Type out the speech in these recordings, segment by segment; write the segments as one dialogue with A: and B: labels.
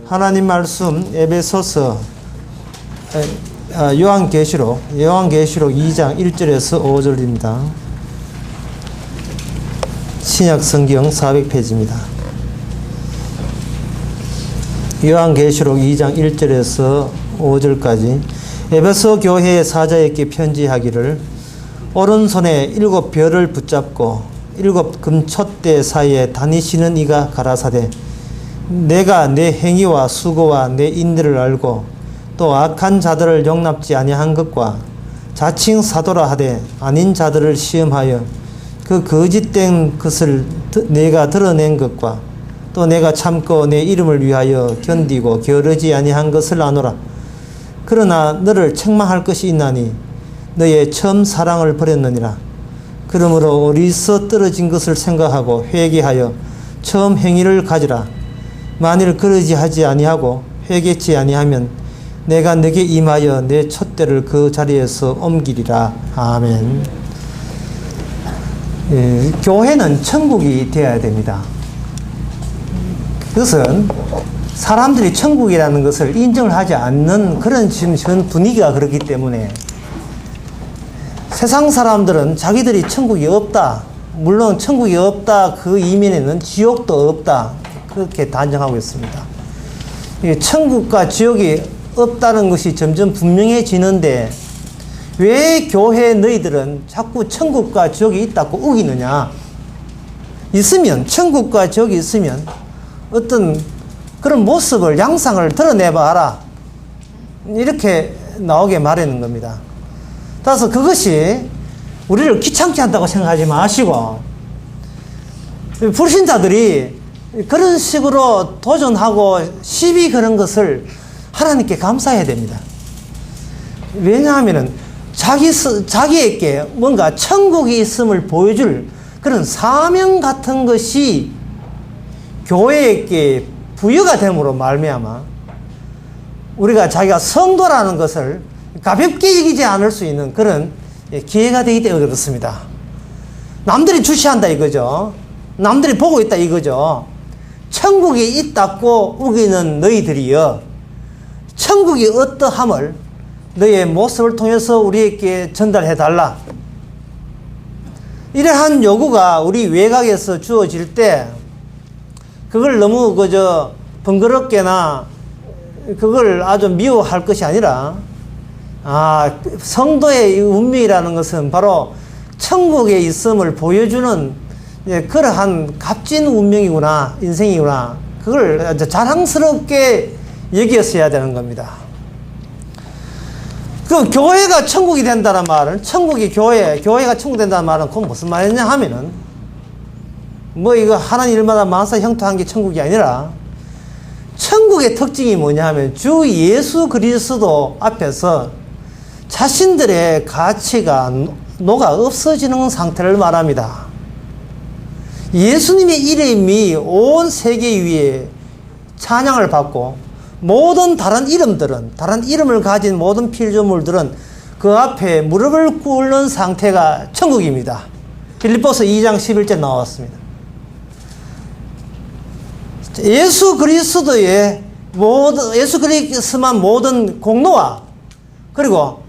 A: 하나님 말씀 에베소서 요한계시록 2장 1절에서 5절입니다. 신약성경 400페이지입니다. 요한계시록 2장 1절에서 5절까지 에베소 교회의 사자에게 편지하기를 오른손에 7 별을 붙잡고 7 금촛대 사이에 다니시는 이가 가라사대 내가 내 행위와 수고와 내 인들을 알고 또 악한 자들을 용납지 아니한 것과 자칭 사도라 하되 아닌 자들을 시험하여 그 거짓된 것을 내가 드러낸 것과 또 내가 참고 내 이름을 위하여 견디고 게으르지 아니한 것을 아노라. 그러나 너를 책망할 것이 있나니 너의 처음 사랑을 버렸느니라. 그러므로 어리서 떨어진 것을 생각하고 회개하여 처음 행위를 가지라. 만일 그러지 하지 아니하고 회개치 아니하면 내가 네게 임하여 내 촛대를 그 자리에서 옮기리라. 아멘. 교회는 천국이 되어야 됩니다. 그것은 사람들이 천국이라는 것을 인정을 하지 않는 그런 지금 현 분위기가 그렇기 때문에 세상 사람들은 자기들이 천국이 없다. 물론 천국이 없다. 그 이면에는 지옥도 없다. 그렇게 단정하고 있습니다. 천국과 지옥이 없다는 것이 점점 분명해지는데 왜 교회 너희들은 자꾸 천국과 지옥이 있다고 우기느냐? 있으면, 천국과 지옥이 있으면 어떤 그런 모습을, 양상을 드러내봐라. 이렇게 나오게 말하는 겁니다. 따라서 그것이 우리를 귀찮게 한다고 생각하지 마시고 불신자들이 그런 식으로 도전하고 시비 거는 것을 하나님께 감사해야 됩니다. 왜냐하면 자기에게 뭔가 천국이 있음을 보여줄 그런 사명 같은 것이 교회에게 부여가 됨으로 말미암아 우리가 자기가 성도라는 것을 가볍게 여기지 않을 수 있는 그런 기회가 되기 때문에 그렇습니다. 남들이 주시한다 이거죠. 남들이 보고 있다 이거죠. 천국이 있다고 우기는 너희들이여 천국이 어떠함을 너의 모습을 통해서 우리에게 전달해 달라. 이러한 요구가 우리 외곽에서 주어질 때 그걸 너무 번거롭게나 그걸 아주 미워할 것이 아니라 성도의 운명이라는 것은 바로 천국에 있음을 보여주는 그러한 값진 운명이구나, 인생이구나. 그걸 자랑스럽게 여겼어야 되는 겁니다. 그 교회가 천국이 된다는 말은, 교회가 천국이 된다는 말은 그건 무슨 말이냐 하면은, 이거 하는 일마다 만사 형통한 게 천국이 아니라, 천국의 특징이 뭐냐 하면, 주 예수 그리스도 앞에서 자신들의 가치가 녹아 없어지는 상태를 말합니다. 예수님의 이름이 온 세계 위에 찬양을 받고 모든 다른 이름을 가진 모든 피조물들은 그 앞에 무릎을 꿇는 상태가 천국입니다. 빌립보서 2장 11절 나왔습니다. 예수 그리스도만 모든 공로와 그리고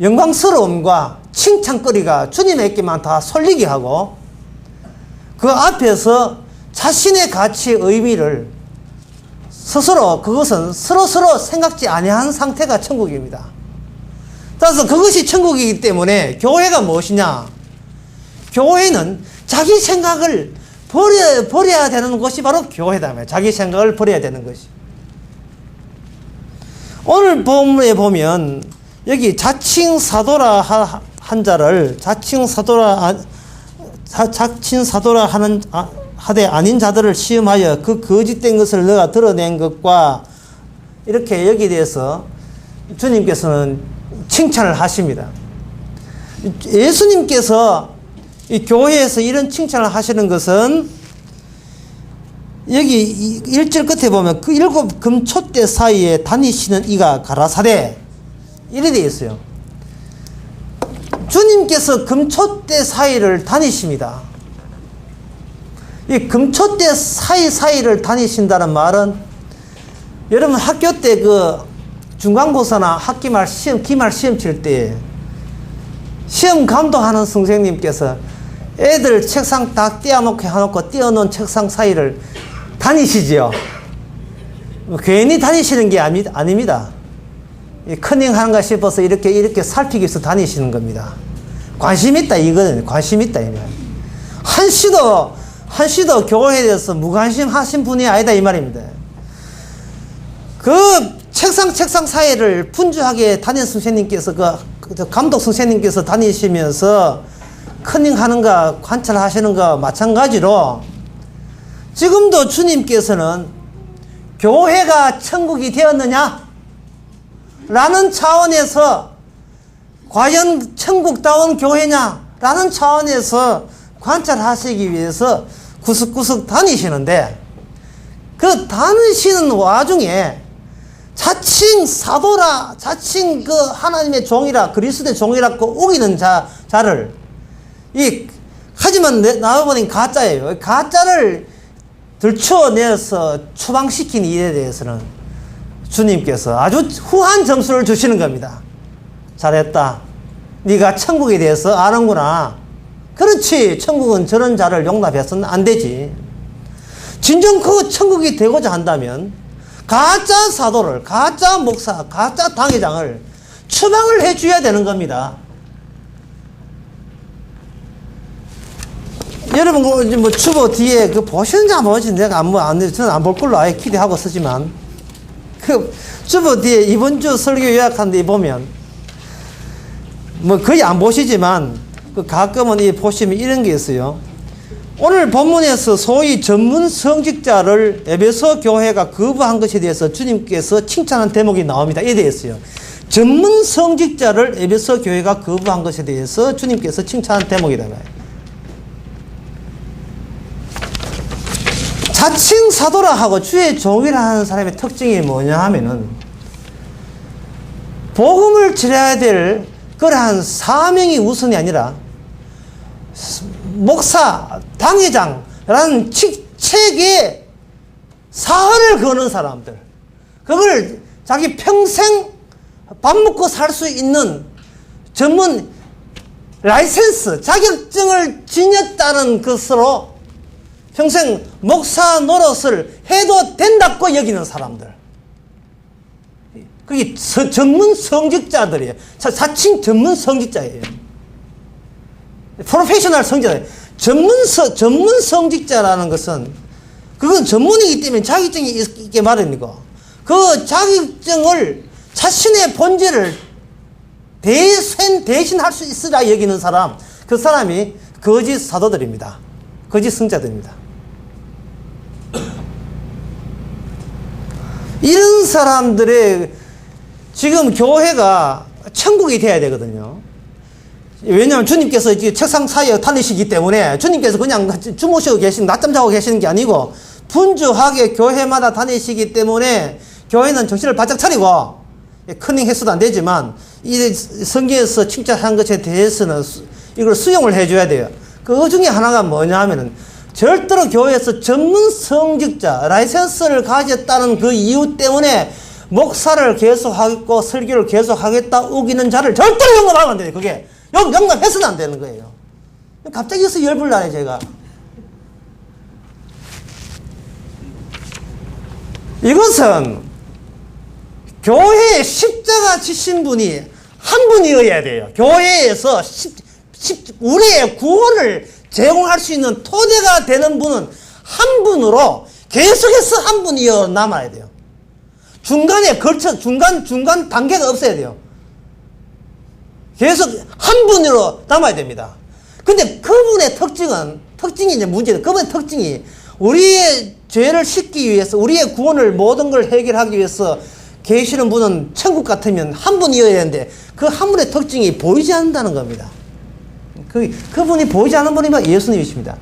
A: 영광스러움과 칭찬거리가 주님에게만 다 쏠리게 하고 그 앞에서 자신의 가치의 의미를 그것은 서로 생각지 아니한 상태가 천국입니다. 따라서 그것이 천국이기 때문에 교회가 무엇이냐? 교회는 자기 생각을 버려야 되는 것이 바로 교회다. 자기 생각을 버려야 되는 것이. 오늘 본문에 보면 여기 자칭 사도라 한 자를 자칭 사도라 하되 아닌 자들을 시험하여 그 거짓된 것을 너가 드러낸 것과 이렇게 여기에 대해서 주님께서는 칭찬을 하십니다. 예수님께서 이 교회에서 이런 칭찬을 하시는 것은 여기 1절 끝에 보면 그 7 금촛대 사이에 다니시는 이가 가라사대 이래 되어 있어요. 주님께서 금촛대 사이를 다니십니다. 이 금촛대 사이사이를 다니신다는 말은 여러분 학교 때 그 중간고사나 학기말 시험, 기말 시험 칠 때 시험 감독하는 선생님께서 애들 책상 다 띄어놓고 해놓고 띄어놓은 책상 사이를 다니시지요. 괜히 다니시는 게 아닙니다. 커닝 하는가 싶어서 이렇게 살피기 위해서 다니시는 겁니다. 관심 있다, 이거는. 관심 있다, 이거. 한시도 교회에 대해서 무관심 하신 분이 아니다, 이 말입니다. 그 책상 사이를 분주하게 담임 선생님께서, 그 감독 선생님께서 다니시면서 커닝 하는가 관찰하시는가 마찬가지로 지금도 주님께서는 교회가 천국이 되었느냐? 라는 차원에서 과연 천국다운 교회냐? 라는 차원에서 관찰하시기 위해서 구석구석 다니시는데 그 다니시는 와중에 자칭 사도라, 자칭 그 하나님의 종이라, 그리스도의 종이라고 우기는 자를 하지만 나와보니 가짜예요. 가짜를 들춰내서 추방시킨 일에 대해서는 주님께서 아주 후한 점수를 주시는 겁니다. 잘했다. 네가 천국에 대해서 아는구나. 그렇지. 천국은 저런 자를 용납해서는 안 되지. 진정 그 천국이 되고자 한다면 가짜 사도를, 가짜 목사, 가짜 당회장을 추방을 해줘야 되는 겁니다. 여러분, 뭐, 주보 뒤에 그 보시는지 안 보시는지 내가 저는 안 볼 걸로 아예 기대하고 쓰지만, 그 주보 뒤에 이번 주 설교 요약한 데 보면, 뭐 거의 안 보시지만, 그 가끔은 보시면 이런 게 있어요. 오늘 본문에서 소위 전문 성직자를 에베소 교회가 거부한 것에 대해서 주님께서 칭찬한 대목이 나옵니다. 이에 대해서요. 전문 성직자를 에베소 교회가 거부한 것에 대해서 주님께서 칭찬한 대목이다. 자칭 사도라 하고 주의 종이라 하는 사람의 특징이 뭐냐 하면은 복음을 전해야 될 그러한 사명이 우선이 아니라 목사, 당회장라는 책에 사활을 거는 사람들, 그걸 자기 평생 밥 먹고 살 수 있는 전문 라이센스, 자격증을 지녔다는 것으로 평생 목사 노릇을 해도 된다고 여기는 사람들. 그게 전문 성직자들이에요. 자칭 전문 성직자예요. 프로페셔널 성직자. 전문 성직자라는 것은 그건 전문이기 때문에 자격증이 있게 마련이고 그 자격증을 자신의 본질을 대신할 수 있으라 여기는 사람, 그 사람이 거짓 사도들입니다. 거짓 성자들입니다. 이런 사람들의 지금 교회가 천국이 되어야 되거든요. 왜냐하면 주님께서 책상 사이에 다니시기 때문에 주님께서 그냥 주무시고 낮잠 자고 계시는 게 아니고 분주하게 교회마다 다니시기 때문에 교회는 정신을 바짝 차리고 커닝 해서도 안 되지만 이 성경에서 칭찬한 것에 대해서는 이걸 수용을 해줘야 돼요. 그 중에 하나가 뭐냐 하면은 절대로 교회에서 전문 성직자, 라이센스를 가졌다는 그 이유 때문에 목사를 계속하겠고 설교를 계속하겠다 우기는 자를 절대로 용납하면 안 돼요. 그게 용납해서는 안 되는 거예요. 갑자기 여기서 열불 나네 제가. 이것은 교회에 십자가 지신 분이 한 분이어야 돼요. 교회에서 우리의 구원을 제공할 수 있는 토대가 되는 분은 한 분으로 계속해서 한 분이어 남아야 돼요. 중간에 중간 단계가 없어야 돼요. 계속 한 분으로 남아야 됩니다. 근데 그분의 특징이 이제 문제예요. 그분의 특징이 우리의 죄를 씻기 위해서, 우리의 구원을 모든 걸 해결하기 위해서 계시는 분은 천국 같으면 한 분이어야 되는데 그 한 분의 특징이 보이지 않는다는 겁니다. 그분이 보이지 않는 분이 예수님이십니다.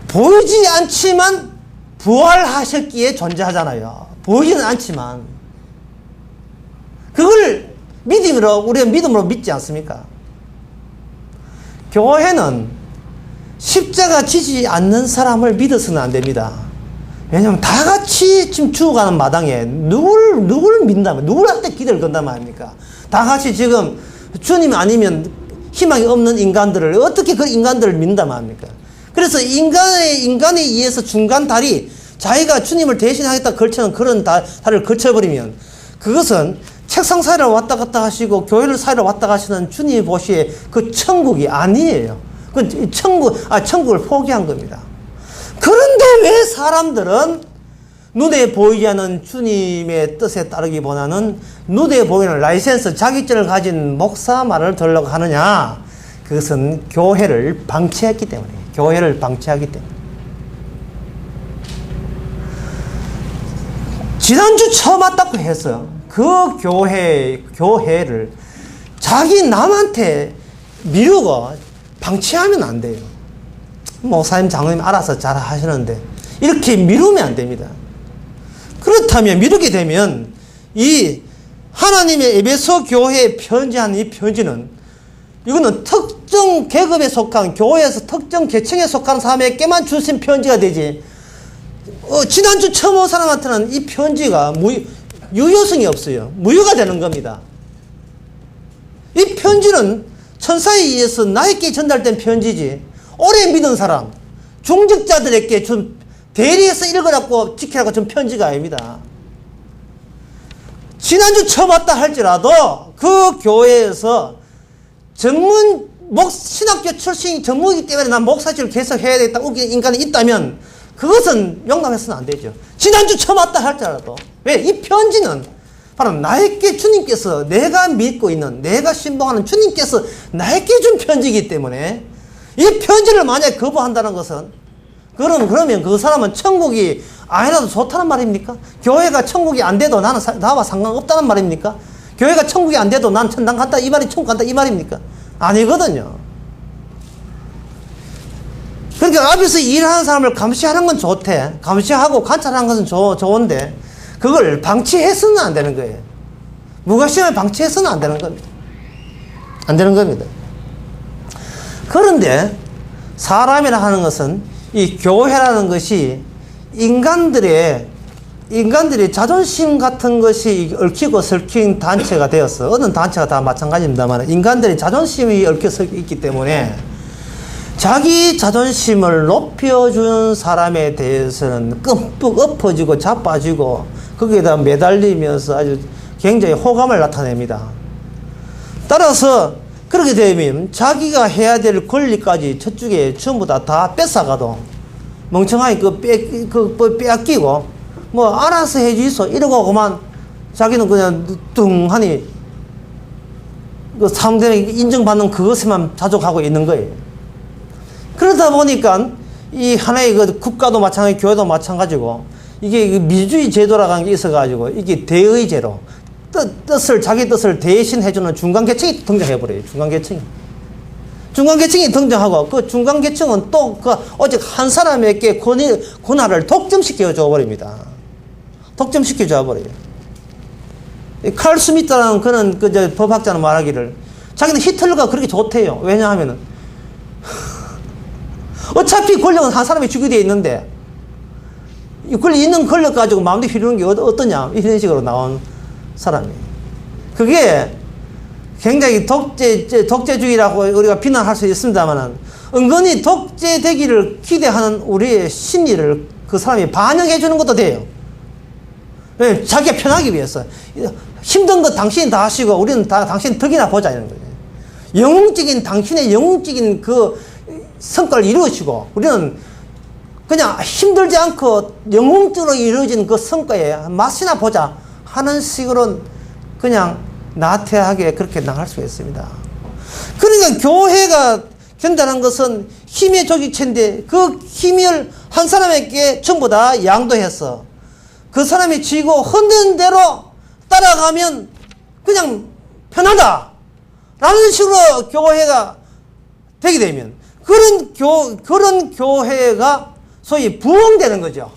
A: 보이지 않지만 부활하셨기에 존재하잖아요. 보이지는 않지만 그걸 우리가 믿음으로 믿지 않습니까? 교회는 십자가 지지 않는 사람을 믿어서는 안 됩니다. 왜냐면 다 같이 지금 죽어가는 마당에 누굴 믿는다면, 누구한테 기대를 건단 말입니까? 다 같이 지금 주님 아니면 희망이 없는 인간들을 어떻게 그 인간들을 믿는단 말입니까? 그래서 인간에 의해서 중간 다리, 자기가 주님을 대신하겠다 걸쳐는 그런 다리를 걸쳐버리면 그것은 책상 사이를 왔다 갔다 하시고 교회를 사이를 왔다 가시는 주님이 보시기에 그 천국이 아니에요. 그 천국을 포기한 겁니다. 그런데 왜 사람들은 눈에 보이지 않는 주님의 뜻에 따르기보다는 눈에 보이는 라이센스, 자격증을 가진 목사 말을 들으려고 하느냐? 그것은 교회를 방치했기 때문에, 교회를 방치하기 때문에. 지난주 처음 왔다고 해서 그 교회를 자기 남한테 미루고 방치하면 안 돼요. 목사님, 장로님 알아서 잘 하시는데 이렇게 미루면 안 됩니다. 그렇다면 미루게 되면 이 하나님의 에베소 교회에 편지한 이 편지는 이거는 특정 계급에 속한 교회에서 특정 계층에 속한 사람에게만 주신 편지가 되지 지난주 처음 온 사람한테는 이 편지가 유효성이 없어요. 무효가 되는 겁니다. 이 편지는 천사에 의해서 나에게 전달된 편지지 오래 믿은 사람, 중직자들에게 좀 대리해서 읽으라고 지키라고 준 편지가 아닙니다. 지난주 처음 왔다 할지라도 그 교회에서 신학교 출신이 전문이기 때문에 난 목사직을 계속 해야 되겠다 우기는 인간이 있다면 그것은 용납해서는 안 되죠. 지난주 처음 왔다 할지라도. 왜? 이 편지는 바로 나에게 주님께서 내가 믿고 있는, 내가 신봉하는 주님께서 나에게 준 편지이기 때문에 이 편지를 만약에 거부한다는 것은 그러면 그 사람은 천국이 아니라도 좋다는 말입니까? 교회가 천국이 안 돼도 나와 상관없다는 말입니까? 교회가 천국이 안 돼도 난 천당 간다 이 말이 천국 간다 이 말입니까? 아니거든요. 그러니까 앞에서 일하는 사람을 감시하는 건 좋대. 감시하고 관찰하는 것은 좋은데 그걸 방치해서는 안 되는 거예요. 무관심을 방치해서는 안 되는 겁니다. 안 되는 겁니다. 그런데 사람이라 하는 것은 이 교회라는 것이 인간들의 자존심 같은 것이 얽히고 설킨 단체가 되었어. 어느 단체가 다 마찬가지입니다만 인간들의 자존심이 얽혀서 있기 때문에 자기 자존심을 높여준 사람에 대해서는 끔뻑 엎어지고 자빠지고 거기에다 매달리면서 아주 굉장히 호감을 나타냅니다. 따라서 그렇게 되면 자기가 해야 될 권리까지 저쪽에 전부 다 뺏어가도 멍청하게 빼앗기고 알아서 해주소 이러고 그만 자기는 그냥 뚱하니 사람들에게 인정받는 그것에만 자족하고 있는 거예요. 그러다 보니까 이 하나의 국가도 마찬가지, 교회도 마찬가지고 이게 민주주의 제도라는 게 있어가지고 이게 대의제로 자기 뜻을 대신해주는 중간계층이 등장해버려요. 중간계층이 등장하고 그 중간계층은 또 오직 한 사람에게 권한을 독점시켜줘 버립니다. 독점시켜줘 버려요. 칼 스미트라는 그런 법학자는 말하기를 자기는 히틀러가 그렇게 좋대요. 왜냐하면은 어차피 권력은 한 사람이 주게 되어 있는데 있는 권력 가지고 마음대로 휘두르는 게 어떠냐 이런 식으로 나온 사람이에요. 그게 굉장히 독재주의라고 우리가 비난할 수 있습니다만 은근히 독재되기를 기대하는 우리의 심리를 그 사람이 반영해 주는 것도 돼요. 왜? 자기가 편하기 위해서. 힘든 거 당신이 다 하시고 우리는 다 당신 덕이나 보자 이런 거예요. 당신의 영웅적인 그 성과를 이루시고 우리는 그냥 힘들지 않고 영웅적으로 이루어진 그 성과에 맛이나 보자 하는 식으로 그냥 나태하게 그렇게 나갈 수가 있습니다. 그러니까 교회가 된다는 것은 힘의 조직체인데 그 힘을 한 사람에게 전부 다 양도해서 그 사람이 쥐고 흔든 대로 따라가면 그냥 편하다 라는 식으로 교회가 되게 되면 그런 교회가 소위 부흥되는 거죠.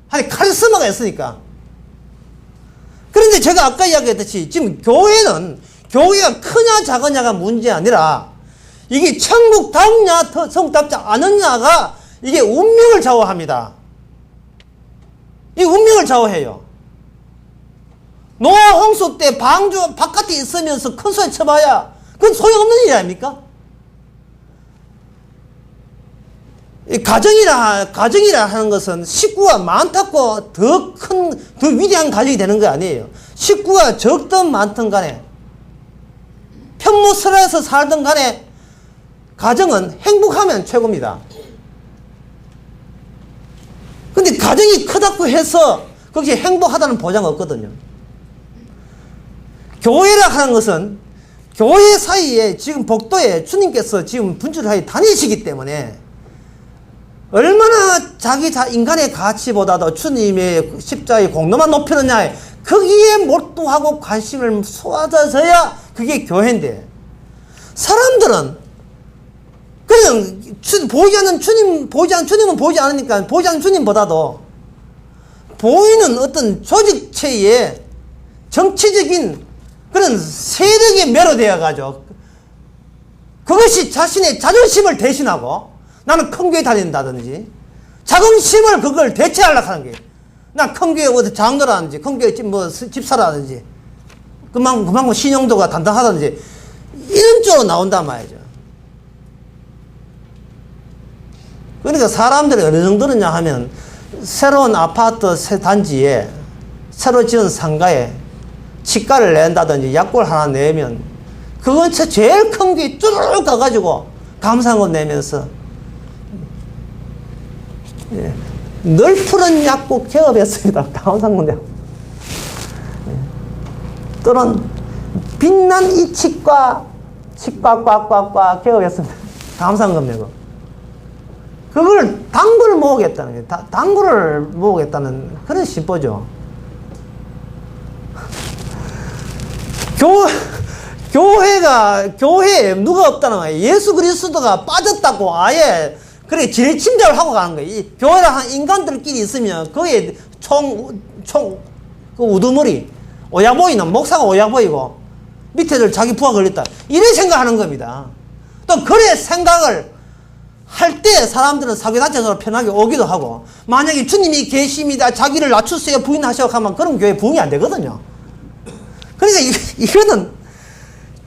A: 아니 카리스마가 있으니까. 그런데 제가 아까 이야기했듯이 지금 교회가 크냐 작으냐가 문제 아니라 이게 천국답냐 성답지 않느냐가 이게 운명을 좌우합니다. 이 운명을 좌우해요. 노아 홍수 때 방주 바깥에 있으면서 큰 소리 쳐봐야 그건 소용없는 일 아닙니까? 이 가정이라 하는 것은 식구가 많다고 더 위대한 가정이 되는 거 아니에요. 식구가 적든 많든 간에 편무설에서 살든 간에 가정은 행복하면 최고입니다. 근데 가정이 크다고 해서 거기에 행복하다는 보장 없거든요. 교회라 하는 것은 교회 사이에 지금 복도에 주님께서 지금 분출하여 다니시기 때문에 얼마나 인간의 가치보다도 주님의 십자가의 공로만 높이느냐, 거기에 몰두하고 관심을 쏟아져야 그게 교회인데, 사람들은 그냥 보이지 않는 주님은 보이지 않으니까 보이지 않는 주님보다도 보이는 어떤 조직체의 정치적인 그런 세력에 매료되어 가지고 그것이 자신의 자존심을 대신하고 나는 큰 교회 다닌다든지 자긍심을 그걸 대체하려고 하는 게, 난 큰 교회 어디 장로라든지 큰 교회 뭐 집사라든지 그만큼 신용도가 단단하다든지 이런 쪽으로 나온단 말이죠. 그러니까 사람들이 어느 정도느냐 하면 새로운 아파트 새 단지에 새로 지은 상가에 치가를 낸다든지 약골 하나 내면 그 근처 제일 큰 게 쭉 가가지고 감상금 내면서 늘 푸른 약국 개업했습니다. 감상금 내고 또는 빛난 이 치과 꽉꽉꽉 개업했습니다. 감상금 내고 그걸 당구를 모으겠다는 게 당구를 모으겠다는 그런 심보죠. 교회에 누가 없다는 거예요. 예수 그리스도가 빠졌다고 아예 그래 질침작을 하고 가는 거예요. 이 교회라 한 인간들끼리 있으면 거기에 그 우두머리 오야보이는 목사가 오야보이고 밑에들 자기 부하 걸렸다 이래 생각하는 겁니다. 또 그래 생각을 할 때 사람들은 사교단체적으로 편하게 오기도 하고, 만약에 주님이 계십니다 자기를 낮추세요 부인하셔 하면 그런 교회 부응이 안 되거든요. 그러니까 이거는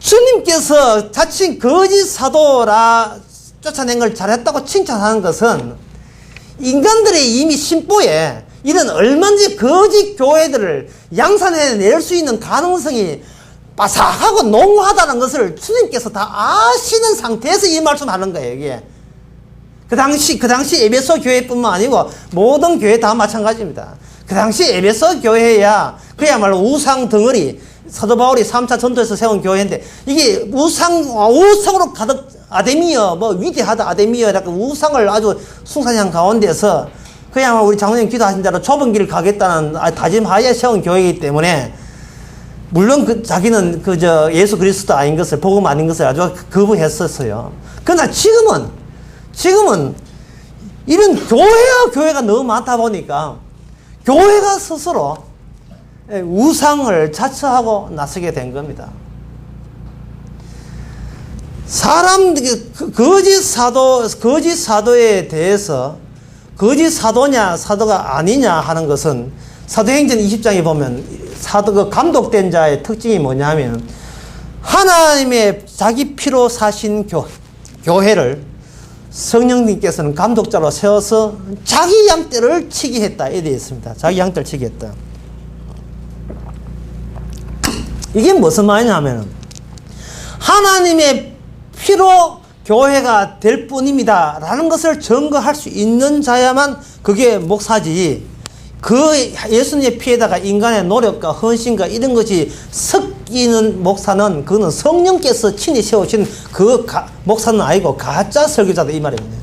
A: 주님께서 자칭 거짓 사도라 쫓아낸 걸 잘했다고 칭찬하는 것은 인간들의 이미 심보에 이런 얼마든지 거짓 교회들을 양산해낼 수 있는 가능성이 빠삭하고 농후하다는 것을 주님께서 다 아시는 상태에서 이 말씀하는 거예요. 이게 그 당시 에베소 교회뿐만 아니고 모든 교회 다 마찬가지입니다. 그 당시 에베소 교회야 그야말로 우상 덩어리, 사도 바울이 3차 전도에서 세운 교회인데 이게 우상으로 가득 아데미어 위대하다 아데미어 약간 우상을 아주 숭상한 가운데서 그야말로 우리 장로님 기도하신 대로 좁은 길을 가겠다는 다짐하에 세운 교회이기 때문에 물론 자기는 예수 그리스도 아닌 것을 복음 아닌 것을 아주 거부했었어요. 그러나 지금은 이런 교회가 너무 많다 보니까 교회가 스스로 우상을 자처하고 나서게 된 겁니다. 거짓 사도에 대해서 거짓 사도냐 사도가 아니냐 하는 것은 사도행전 20장에 보면 그 감독된 자의 특징이 뭐냐면 하나님의 자기 피로 사신 교회를 성령님께서는 감독자로 세워서 자기 양떼를 치게 했다. 이래 있습니다. 자기 양떼를 치게 했다. 이게 무슨 말이냐면 하나님의 피로 교회가 될 뿐입니다 라는 것을 증거할 수 있는 자야만 그게 목사지, 그 예수님의 피에다가 인간의 노력과 헌신과 이런 것이 섞이는 목사는 그거는 성령께서 친히 세우신 목사는 아니고 가짜 설교자다 이 말입니다.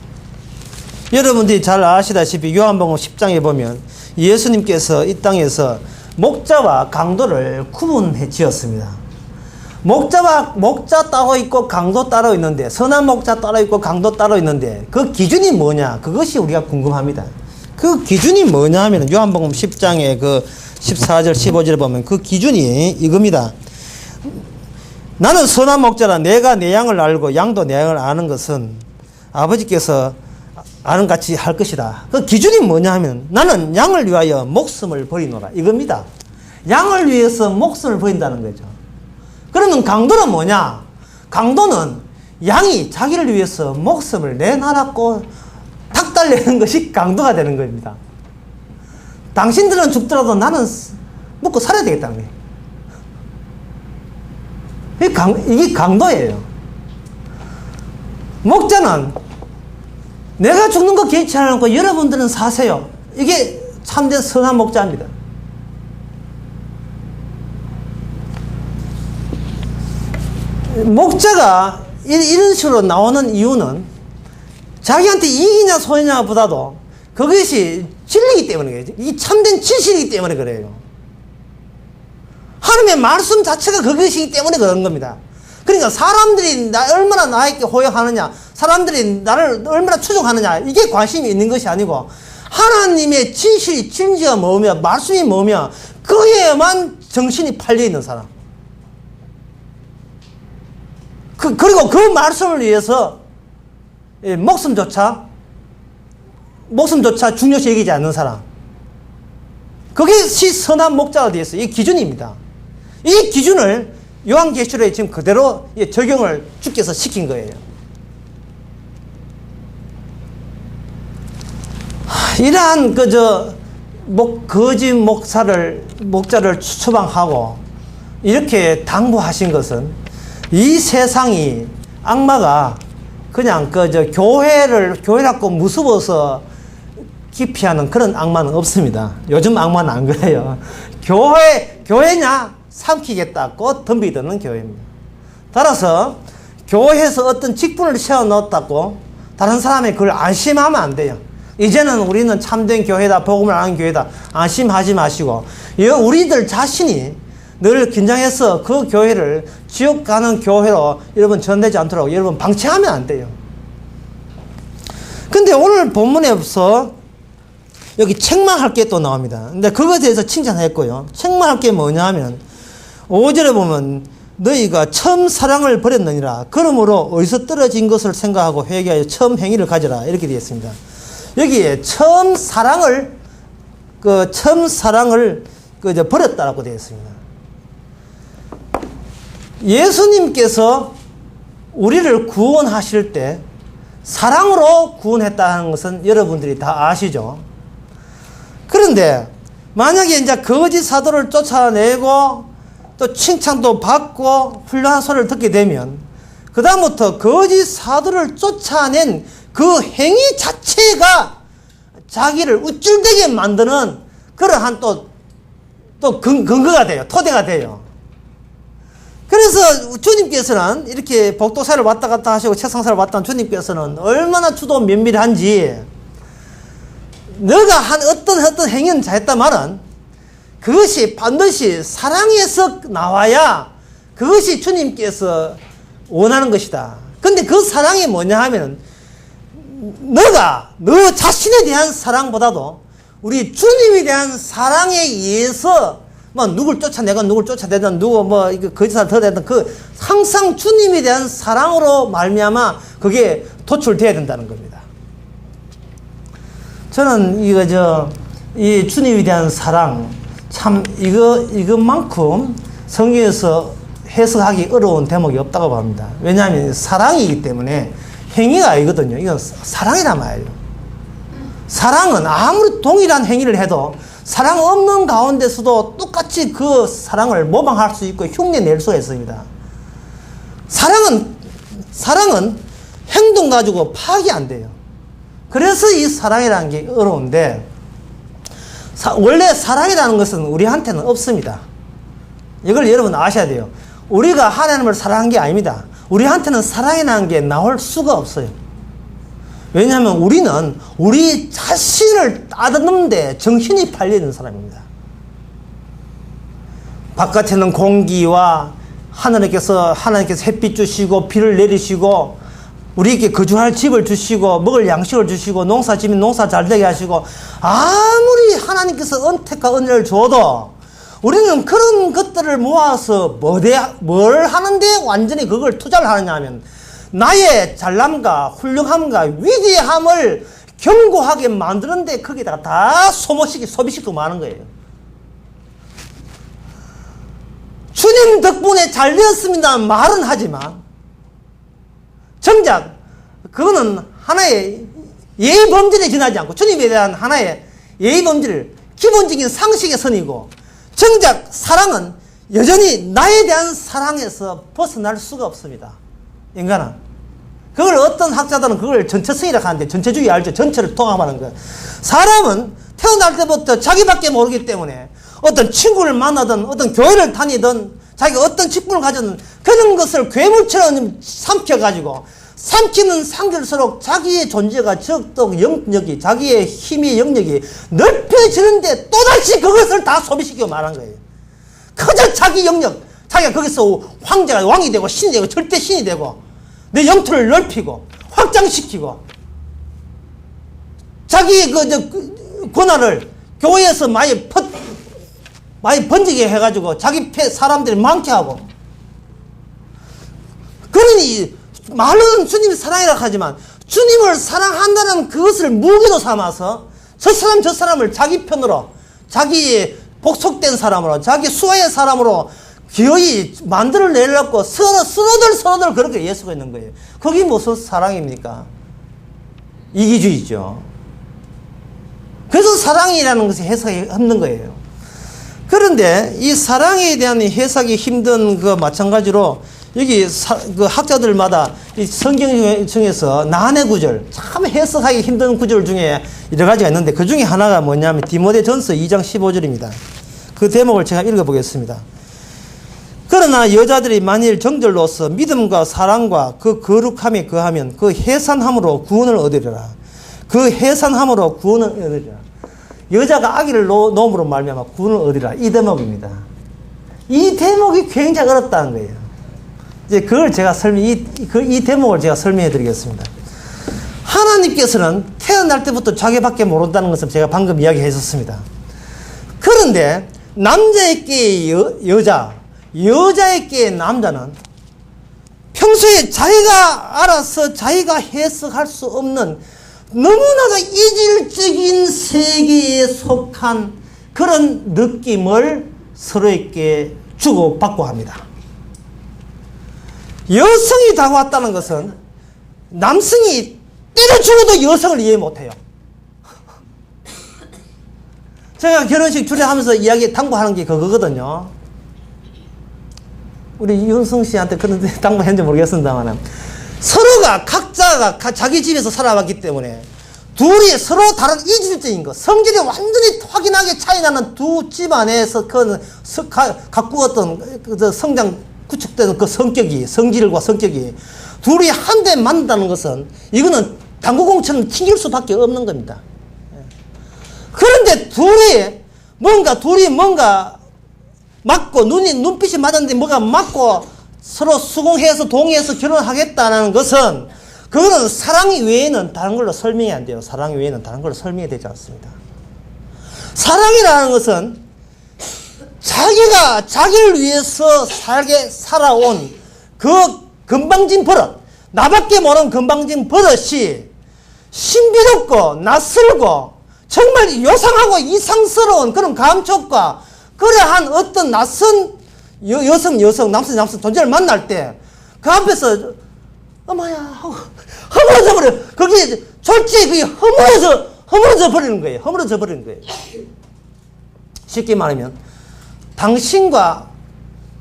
A: 여러분들이 잘 아시다시피 요한복음 10장에 보면 예수님께서 이 땅에서 목자와 강도를 구분해 지었습니다. 목자 따로 있고 강도 따로 있는데, 선한 목자 따로 있고 강도 따로 있는데 그 기준이 뭐냐, 그것이 우리가 궁금합니다. 그 기준이 뭐냐 하면 요한복음 10장의 그 14절 15절에 보면 그 기준이 이겁니다. 나는 선한 목자라 내가 내 양을 알고 양도 내 양을 아는 것은 아버지께서 아름같이 할 것이다. 그 기준이 뭐냐 하면 나는 양을 위하여 목숨을 버리노라 이겁니다. 양을 위해서 목숨을 버린다는 거죠. 그러면 강도는 뭐냐? 강도는 양이 자기를 위해서 목숨을 내놔라고 닥달내는 것이 강도가 되는 겁니다. 당신들은 죽더라도 나는 먹고 살아야 되겠다는 거예요. 이게 강도예요. 목자는 내가 죽는 거 개의치 않고 여러분들은 사세요. 이게 참된 선한 목자입니다. 목자가 이런 식으로 나오는 이유는 자기한테 이익이냐 손해냐 보다도 그것이 진리이기 때문에 그래요. 이 참된 진실이기 때문에 그래요. 하나님의 말씀 자체가 그것이기 때문에 그런 겁니다. 그러니까 사람들이 얼마나 나에게 호영하느냐, 사람들이 나를 얼마나 추종하느냐, 이게 관심이 있는 것이 아니고 하나님의 진리가 뭐며 말씀이 뭐며 그에만 정신이 팔려 있는 사람. 그리고 그 말씀을 위해서 목숨조차 중요시 여기지 않는 사람. 그것이 선한 목자가 되었어요. 이 기준입니다. 이 기준을 요한계시록에 지금 그대로 적용을 주께서 시킨 거예요. 이러한 거짓 목자를 추방하고 이렇게 당부하신 것은 이 세상이 악마가 그냥 교회라고 무서워서 기피하는 그런 악마는 없습니다. 요즘 악마는 안 그래요. 교회냐? 삼키겠다고 덤비드는 교회입니다. 따라서 교회에서 어떤 직분을 세워놓았다고 다른 사람이 그걸 안심하면 안 돼요. 이제는 우리는 참된 교회다, 복음을 아는 교회다, 안심하지 마시고 우리들 자신이 늘 긴장해서 그 교회를 지옥 가는 교회로 여러분 전되지 않도록 여러분 방치하면 안 돼요. 근데 오늘 본문에서 여기 책망할 게 또 나옵니다. 근데 그거에 대해서 칭찬했고요. 책망할 게 뭐냐 하면 5절에 보면 너희가 처음 사랑을 버렸느니라. 그러므로 어디서 떨어진 것을 생각하고 회개하여 처음 행위를 가져라. 이렇게 되어 있습니다. 여기에 처음 사랑을 버렸다라고 되어 있습니다. 예수님께서 우리를 구원하실 때 사랑으로 구원했다는 것은 여러분들이 다 아시죠? 그런데 만약에 이제 거짓 사도를 쫓아내고 또 칭찬도 받고 훌륭한 소리를 듣게 되면 그다음부터 거짓 사도를 쫓아낸 그 행위 자체가 자기를 우쭐대게 만드는 그러한 또 근거가 돼요. 토대가 돼요. 그래서 주님께서는 이렇게 복도사를 왔다 갔다 하시고 책상사를 왔다 한 주님께서는 얼마나 주도 면밀한지 너가 한 어떤 행위는 잘했다마는 그것이 반드시 사랑에서 나와야 그것이 주님께서 원하는 것이다. 근데 그 사랑이 뭐냐 하면 너 자신에 대한 사랑보다도 우리 주님에 대한 사랑에 의해서 누굴 쫓아내건 누굴 쫓아내든 거짓말 더 되든 항상 주님에 대한 사랑으로 말미암아 그게 도출돼야 된다는 겁니다. 저는 이 주님에 대한 사랑 참 이것만큼 성경에서 해석하기 어려운 대목이 없다고 봅니다. 왜냐하면 사랑이기 때문에 행위가 아니거든요. 이건 사랑이란 말이에요. 사랑은 아무리 동일한 행위를 해도 사랑 없는 가운데서도 똑같이 그 사랑을 모방할 수 있고 흉내낼 수가 있습니다. 사랑은 행동 가지고 파악이 안 돼요. 그래서 이 사랑이라는 게 어려운데 원래 사랑이라는 것은 우리한테는 없습니다. 이걸 여러분 아셔야 돼요. 우리가 하나님을 사랑한 게 아닙니다. 우리한테는 사랑이라는 게 나올 수가 없어요. 왜냐하면 우리는 우리 자신을 따듬는데 정신이 팔려있는 사람입니다. 바깥에는 공기와 하나님께서 햇빛 주시고 비를 내리시고 우리에게 거주할 집을 주시고 먹을 양식을 주시고 농사 지면 농사 잘 되게 하시고 아무리 하나님께서 은택과 은혜를 줘도 우리는 그런 것들을 모아서 뭘 하는데 완전히 그걸 투자를 하느냐 하면 나의 잘남과 훌륭함과 위대함을 견고하게 만드는데 거기다가 다 소비시키고 마는 거예요. 주님 덕분에 잘 되었습니다 말은 하지만 정작 그거는 하나의 예의 범절에 지나지 않고 주님에 대한 하나의 예의 범절, 기본적인 상식의 선이고, 정작 사랑은 여전히 나에 대한 사랑에서 벗어날 수가 없습니다. 인간은. 그걸 어떤 학자들은 그걸 전체성이라고 하는데, 전체주의 알죠? 전체를 통합하는 거. 사람은 태어날 때부터 자기밖에 모르기 때문에 어떤 친구를 만나든 어떤 교회를 다니든 자기가 어떤 직분을 가졌든 그런 것을 괴물처럼 삼켜가지고 삼키는 삼킬수록 자기의 존재가 적극 영역이, 자기의 힘의 영역이 넓혀지는데 또다시 그것을 다 소비시키고 말한 거예요. 그저 자기 영역, 자기가 거기서 황제가 왕이 되고 신이 되고 절대 신이 되고 내 영토를 넓히고 확장시키고 자기의 그 권한을 교회에서 많이 번지게 해가지고 자기 사람들이 많게 하고, 그러니 말로는 주님이 사랑이라고 하지만 주님을 사랑한다는 그것을 무기로 삼아서 저 사람을 자기 편으로, 자기 복속된 사람으로, 자기 수하의 사람으로 기어이 만들어내려고 서로들 그렇게 예수가 있는 거예요. 그게 무슨 사랑입니까? 이기주의죠. 그래서 사랑이라는 것이 해석이 없는 거예요. 그런데 이 사랑에 대한 해석이 힘든 그 마찬가지로 여기 그 학자들마다 이 성경 중에서 난해 구절, 참 해석하기 힘든 구절 중에 여러 가지가 있는데 그 중에 하나가 뭐냐면 디모데전서 2장 15절입니다. 그 대목을 제가 읽어보겠습니다. 그러나 여자들이 만일 정절로서 믿음과 사랑과 그 거룩함에 거하면 그 해산함으로 구원을 얻으리라. 그 해산함으로 구원을 얻으리라. 여자가 아기를 놓음으로 말미암아 구원을 얻으리라. 이 대목입니다. 이 대목이 굉장히 어렵다는 거예요. 이제 그걸 제가 이 대목을 제가 설명해 드리겠습니다. 하나님께서는 태어날 때부터 자기밖에 모른다는 것을 제가 방금 이야기했었습니다. 그런데 남자에게 여자에게 남자는 평소에 자기가 알아서 자기가 해석할 수 없는 너무나도 이질적인 세계에 속한 그런 느낌을 서로에게 주고받고 합니다. 여성이 다가왔다는 것은 남성이 때려 죽어도 여성을 이해 못해요. 제가 결혼식 주례하면서 이야기 당부하는 게 그거거든요. 우리 윤성 씨한테 그런 당부했는지 모르겠습니다만, 서로가 각자가 자기 집에서 살아왔기 때문에 둘이 서로 다른 이질적인 것, 성질이 완전히 확연하게 차이나는 두 집안에서 갖고 어떤 성장 구축되는 그 성격이, 성질과 성격이 둘이 한데 만난다는 것은 이거는 당구공처럼 튕길 수밖에 없는 겁니다. 그런데 둘이 뭔가 맞고 눈빛이 맞았는데 뭐가 맞고 서로 수긍해서 동의해서 결혼하겠다는 것은 그거는 사랑 외에는 다른 걸로 설명이 안 돼요. 사랑 외에는 다른 걸로 설명이 되지 않습니다. 사랑이라는 것은 자기가 자기를 위해서 살아온 그 건방진 버릇, 나밖에 모르는 건방진 버릇이 신비롭고 낯설고 정말 요상하고 이상스러운 그런 감촉과 그러한 어떤 낯선 여성, 남성 존재를 만날 때 그 앞에서 어머야 하고 허물어져 버려. 그게 솔직히 그게 허물어져 버리는 거예요. 허물어져 버리는 거예요. 쉽게 말하면 당신과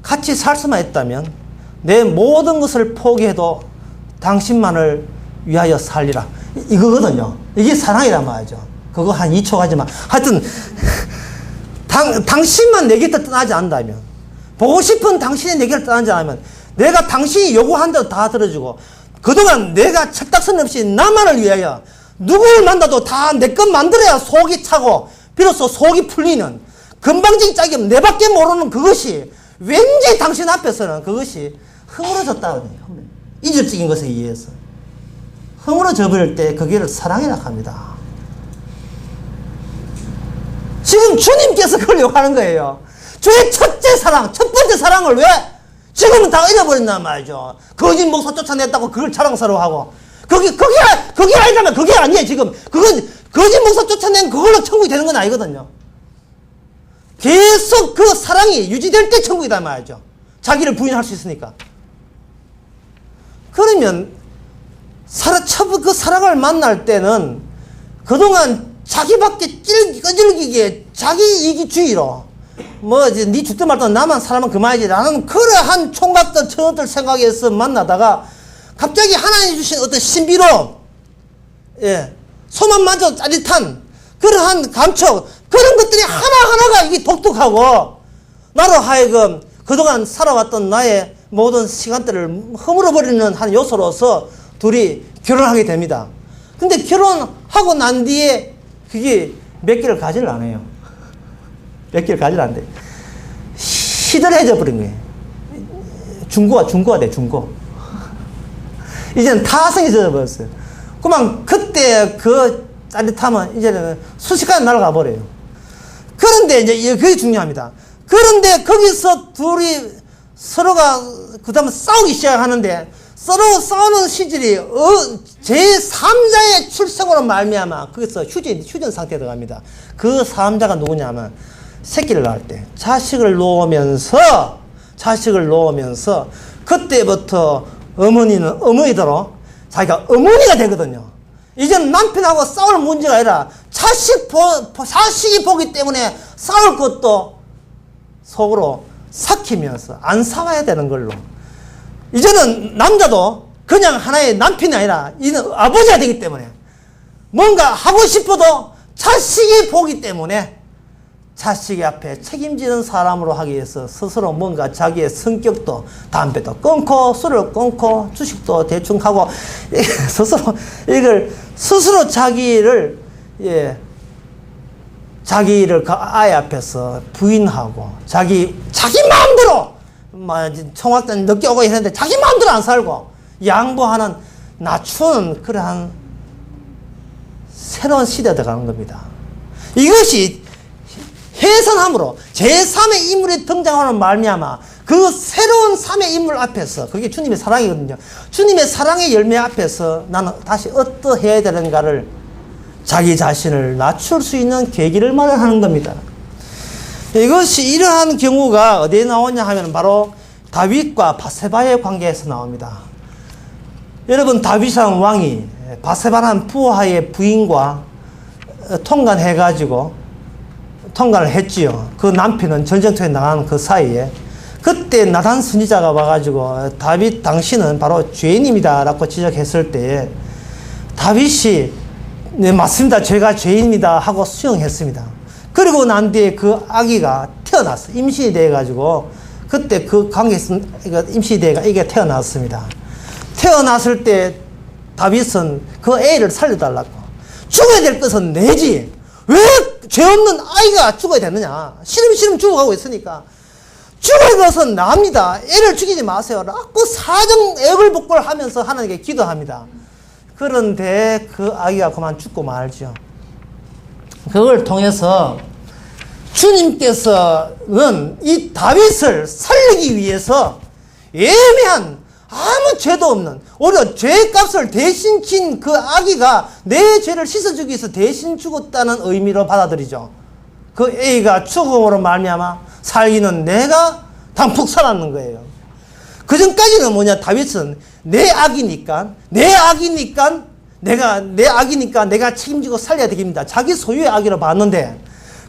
A: 같이 살 수만 있다면 내 모든 것을 포기해도 당신만을 위하여 살리라. 이거거든요. 이게 사랑이란 말이죠. 그거 한 2초 가지만. 하여튼 당신만 내 곁을 떠나지 않는다면, 보고 싶은 당신이 내 곁을 떠나지 않으면 내가 당신이 요구한 대로 다 들어주고 그동안 내가 철딱선 없이 나만을 위하여 누구를 만나도 다 내 것 만들어야 속이 차고 비로소 속이 풀리는 건방진 짝이 내밖에 모르는 그것이 왠지 당신 앞에서는 그것이 허물어졌다. 이질적인 것에 의해서 허물어져 버릴 때 그게를 사랑이라고 합니다. 지금 주님께서 그걸 요구하는 거예요. 주의 첫 번째 사랑을 왜 지금은 다 잃어버린단 말이죠. 거짓 목사 쫓아냈다고 그걸 자랑스러워하고 그게 아니라면 그게 아니에요, 지금. 그건, 거짓 목사 쫓아낸 그걸로 천국이 되는 건 아니거든요. 계속 그 사랑이 유지될 때 천국이다 말이죠. 자기를 부인할 수 있으니까. 그러면, 그 사랑을 만날 때는 그동안 자기밖에 끄질기게 자기 이기주의로 이제 네 죽든 말든 나만 사람은 그만이지 라는 그러한 총각들 처녀들 생각에서 만나다가 갑자기 하나님 주신 어떤 신비로움, 손만 만져도 짜릿한 그러한 감촉, 그런 것들이 하나하나가 이게 독특하고 나로 하여금 그동안 살아왔던 나의 모든 시간대를 허물어버리는 한 요소로서 둘이 결혼하게 됩니다. 근데 결혼하고 난 뒤에 그게 몇 개를 가지를 안 해요. 몇 개를 가지를 안 돼. 시들해져 버린 거예요. 중고가 돼, 중고. 이제는 타성이 젖어버렸어요. 그만 그때 그 짜릿함은 이제는 순식간에 날아가 버려요. 그런데 이제 그게 중요합니다. 그런데 거기서 둘이 서로가 그 다음에 싸우기 시작하는데 서로 싸우는 시절이 제3자의 출생으로 말미암아 거기서 휴전 상태에 들어갑니다. 그 3자가 누구냐면 새끼를 낳을 때 자식을 놓으면서 그때부터 어머니는 어머니대로 자기가 어머니가 되거든요. 이제는 남편하고 싸울 문제가 아니라 자식이 보기 때문에 싸울 것도 속으로 삭히면서 안 싸워야 되는 걸로. 이제는 남자도 그냥 하나의 남편이 아니라 이제는 아버지가 되기 때문에 뭔가 하고 싶어도 자식이 보기 때문에 자식이 앞에 책임지는 사람으로 하기 위해서 스스로 뭔가 자기의 성격도 담배도 끊고 술을 끊고 주식도 대충 하고 스스로 자기를 그 아이 앞에서 부인하고 자기 마음대로 청학전 늦게 오고 이랬는데 자기 마음대로 안 살고 양보하는 낮추는 그러한 새로운 시대에 들어가는 겁니다. 이것이 해산함으로 제3의 인물이 등장하는 말미암아 그 새로운 3의 인물 앞에서 그게 주님의 사랑이거든요. 주님의 사랑의 열매 앞에서 나는 다시 어떠해야 되는가를 자기 자신을 낮출 수 있는 계기를 마련하는 겁니다. 이것이 이러한 경우가 어디에 나오냐 하면 바로 다윗과 바세바의 관계에서 나옵니다. 여러분, 다윗이라는 왕이 바세바라는 부하의 부인과 통관을 했지요. 그 남편은 전쟁터에 나가는 그 사이에 그때 나단 선지자가 와가지고 다윗 당신은 바로 죄인입니다 라고 지적했을 때에 다윗이 네 맞습니다, 제가 죄인입니다 하고 수용했습니다. 그리고 난 뒤에 그 아기가 태어났어. 임신이 돼가지고 그때 그 관계에서 임신이 돼가 이게 태어났습니다. 태어났을 때 다윗은 그 애를 살려달라고. 죽어야 될 것은 내지 왜 죄 없는 아이가 죽어야 되느냐. 싫으면 죽어가고 있으니까 죽을 것은 납니다. 애를 죽이지 마세요 라고 사정 애걸복걸 하면서 하나님께 기도합니다. 그런데 그 아기가 그만 죽고 말죠. 그걸 통해서 주님께서는 이 다윗을 살리기 위해서 예매한 아무 죄도 없는 오히려 죄값을 대신 진 그 아기가 내 죄를 씻어주기 위해서 대신 죽었다는 의미로 받아들이죠. 그 애가 죽음으로 말미암아 살기는 내가 담뿍 살았는 거예요. 그 전까지는 뭐냐, 다윗은 내 악이니까 내가 책임지고 살려야 되겠습니다. 자기 소유의 악이라 봤는데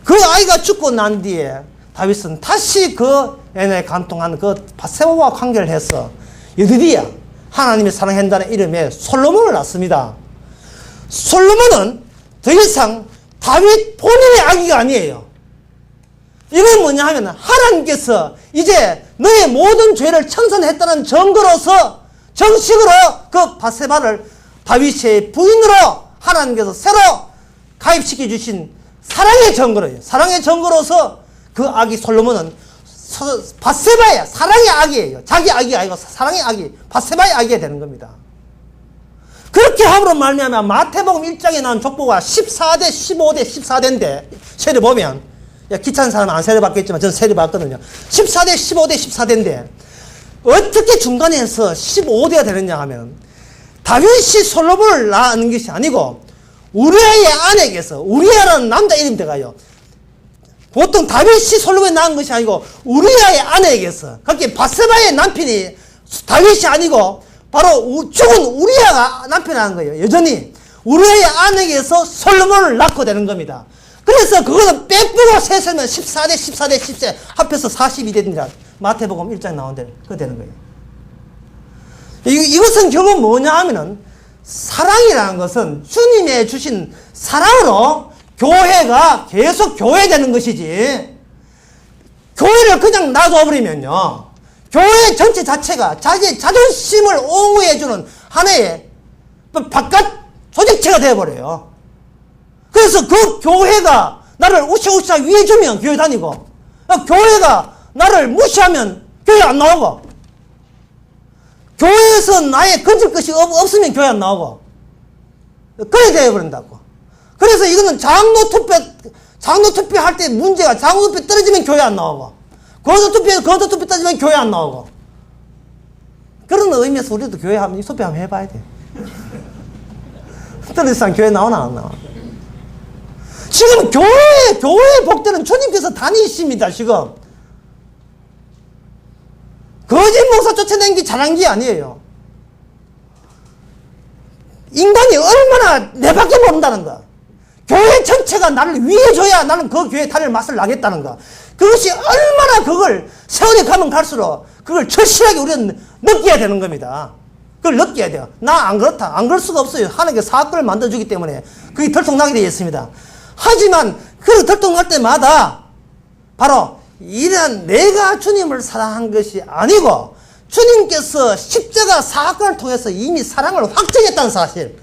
A: 그 아이가 죽고 난 뒤에 다윗은 다시 그 애에 간통한 그 바세바와 관계를 해서 여드디야 하나님이 사랑한다는 이름에 솔로몬을 낳습니다. 솔로몬은 더 이상 다윗 본인의 아기가 아니에요. 이건 뭐냐 하면 하나님께서 이제 너의 모든 죄를 청산했다는 증거로서 정식으로 그 바세바를 다윗의 부인으로 하나님께서 새로 가입시켜 주신 사랑의 증거로요. 사랑의 증거로서 그 아기 솔로몬은 바세바의 사랑의 아기예요. 자기 아기가 아니고 사랑의 아기, 바세바의 아기가 되는 겁니다. 그렇게 함으로 말미암아 마태복음 1장에 나온 족보가 14대, 15대, 14대인데 세례 보면 귀찮은 사람은 안 세례받겠지만 저는 세례받거든요. 14대, 15대, 14대인데 어떻게 중간에서 15대가 되느냐 하면 다윗이 솔로몬을 낳는 것이 아니고 우리아의 아내에게서, 우리아라는 남자 이름 들어가요. 보통 다윗이 솔로몬을 낳은 것이 아니고 우리아의 아내에게서, 그렇게 바세바의 남편이 다윗이 아니고 바로 죽은 우리아가 남편이 낳은 거예요. 여전히 우리아의 아내에게서 솔로몬을 낳고 되는 겁니다. 그래서 그거는 빼쁘고 세세면 14대 14대 10세 합해서 42대입니다. 마태복음 1장에 나온 대로 그거 되는 거예요. 이것은 결국 뭐냐 하면은, 사랑이라는 것은 주님의 주신 사랑으로 교회가 계속 교회되는 것이지, 교회를 그냥 놔둬버리면요, 교회 전체 자체가 자기의 자존심을 옹호해주는 하나의 바깥 조직체가 되어버려요. 그래서 그 교회가 나를 우시우시하 위해주면 교회 다니고, 교회가 나를 무시하면 교회 안 나오고, 교회에서 나의 건질 것이 없으면 교회 안 나오고, 그래 되어버린다고. 그래서 이거는 장로 투표 할 때 문제가, 장로 투표 떨어지면 교회 안 나오고, 거저 투표 떨어지면 교회 안 나오고. 그런 의미에서 우리도 교회 투표 한번 해봐야 돼. 떨어지면 교회 나오나 안 나와? 지금 교회의 복되는 주님께서 다니십니다, 지금. 거짓 목사 쫓아낸 게 잘한 게 아니에요. 인간이 얼마나 내 밖에 모른다는 거. 교회 전체가 나를 위해줘야 나는 그 교회에 다닐 맛을 나겠다는 거. 그것이 얼마나 그걸 세월이 가면 갈수록 그걸 절실하게 우리는 느껴야 되는 겁니다. 그걸 느껴야 돼요. 나 안 그렇다. 안 그럴 수가 없어요. 하나님께 사건을 만들어주기 때문에 그게 들통나게 되어 있습니다. 하지만 그 들통날 때마다 바로 이런 내가 주님을 사랑한 것이 아니고 주님께서 십자가 사건을 통해서 이미 사랑을 확정했다는 사실.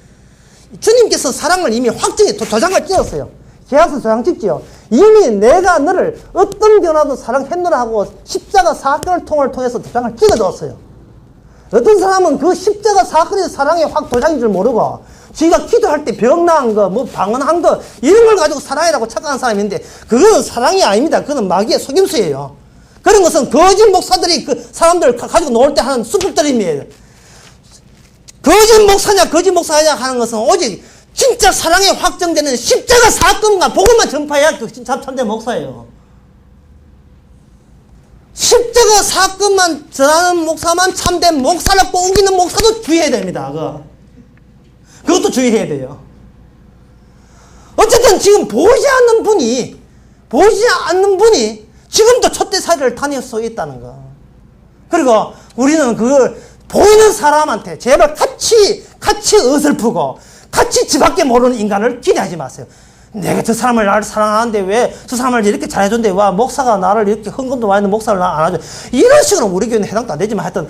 A: 주님께서 사랑을 이미 도장을 찍었어요. 계약서 도장 찍지요. 이미 내가 너를 어떤 변화도 사랑했노라 하고 십자가 사건을 통해서 도장을 찍어줬어요. 어떤 사람은 그 십자가 사건의 사랑이 확 도장인 줄 모르고 지가 기도할 때 병 나은 거, 뭐 방언한 거 이런 걸 가지고 사랑이라고 착각하는 사람이 있는데 그건 사랑이 아닙니다. 그건 마귀의 속임수예요. 그런 것은 거짓 목사들이 그 사람들 가지고 놀 때 하는 수법들임이에요. 거짓 목사냐 거짓 목사냐 하는 것은 오직 진짜 사랑이 확정되는 십자가 사건과 복음만 전파해야 그 진짜 참된 목사예요. 십자가 사건만 전하는 목사만 참된 목사라고 우기는 목사도 주의해야 됩니다. 그것도 주의해야 돼요. 어쨌든 지금 보이지 않는 분이 지금도 촛대살이를 다닐 수 있다는 거. 그리고 우리는 그걸 보이는 사람한테 제발 같이 어설프고 같이 지밖에 모르는 인간을 기대하지 마세요. 내가 저 사람을 나를 사랑하는데 왜 저 사람을 이렇게 잘해준데 와 목사가 나를 이렇게 헌금도 많이 있는 목사를 안 하죠. 이런 식으로 우리 교회는 해당도 안 되지만 하여튼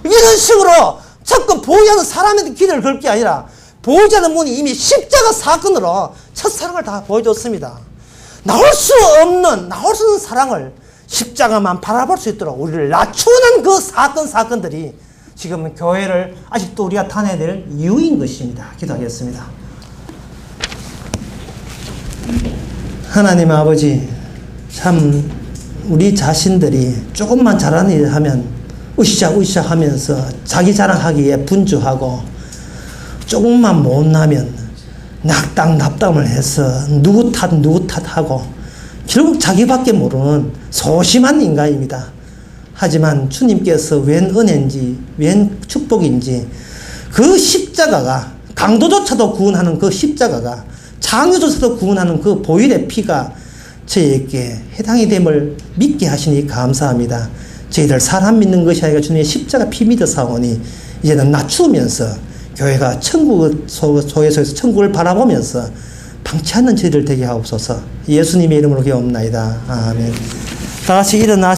A: 이런 식으로 자꾸 보이지 않는 사람한테 기대를 걸 게 아니라 보이지 않는 분이 이미 십자가 사건으로 첫사랑을 다 보여줬습니다. 나올 수 없는 사랑을 십자가만 바라볼 수 있도록 우리를 낮추는 그 사건들이 지금 교회를 아직도 우리가 다녀야 될 이유인 것입니다. 기도하겠습니다. 하나님 아버지, 참 우리 자신들이 조금만 잘하는 일 하면 으쌰으쌰 하면서 자기 자랑하기에 분주하고 조금만 못나면 낙담납담을 해서 누구 탓하고 결국 자기밖에 모르는 소심한 인간입니다. 하지만 주님께서 웬 은혜인지 웬 축복인지 그 십자가가 강도조차도 구원하는 그 십자가가 장유조차도 구원하는 그 보혈의 피가 저희에게 해당이 됨을 믿게 하시니 감사합니다. 저희들 사람 믿는 것이 아니라 주님의 십자가 피 믿어 사오니 이제는 낮추면서 교회가 천국 속에서 천국을 바라보면서 방치 않는 저희들 되게 하옵소서. 예수님의 이름으로 기도합나이다. 아멘. 다 같이 일어나